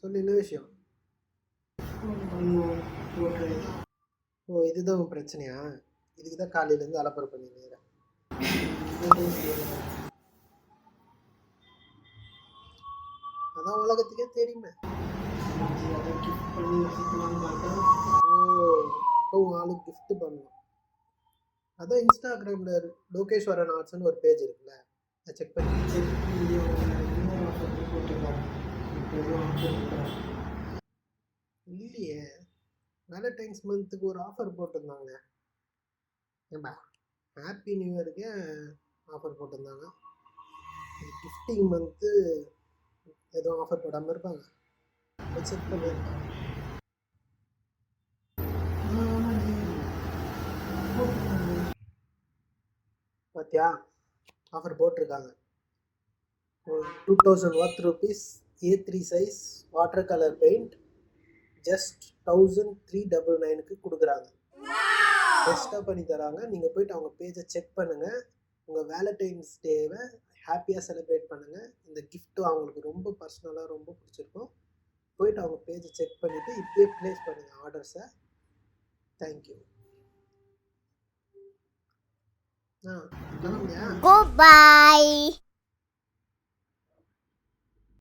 சொல்லு என்ன விஷயம்? ஓ இதுதான் உன் பிரச்சனையா? இதுக்கு தான் காலையிலேருந்து அலப்பறை பண்ணிடுறேன். அதான் உலகத்துக்கே தெரியுமே. ஓ இப்போ உன் ஆளுக்கு கிஃப்ட் பண்ணணும். அதான் இன்ஸ்டாகிராமில் லோகேஸ்வரன் ஆர்ட்ஸ்னு ஒரு பேஜ் இருக்குல்ல, அதை செக் பண்ணி இல்லையே. வேலண்டைன்ஸ் மந்த்துக்கு ஒரு ஆஃபர் போட்டிருந்தாங்க. ஏன்பா ஹாப்பி நியூ இயருக்கு ஆஃபர் போட்டிருந்தாங்க. கிஃப்டிங் மந்த்து எதுவும் ஆஃபர் போடாமல் இருப்பாங்க. செக் பண்ணி பார்த்தியா ஆஃபர் போட்டிருக்காங்க. 2000 worth rupees A3 size water colour paint just 1399க்கு கொடுக்குறாங்க. பெஸ்ட்டாக பண்ணி தராங்க. நீங்கள் போயிட்டு அவங்க பேஜை செக் பண்ணுங்கள். உங்கள் வேலண்டைன்ஸ் டேவை ஹாப்பியாக செலிப்ரேட் பண்ணுங்கள். இந்த கிஃப்ட்டு அவங்களுக்கு ரொம்ப பர்சனலாக ரொம்ப பிடிச்சிருக்கும். போயிட்டு அவங்க பேஜை செக் பண்ணிவிட்டு இப்போயே ப்ளேஸ் பண்ணுங்கள் ஆர்டர்ஸை. தேங்க்யூ. Goodbye.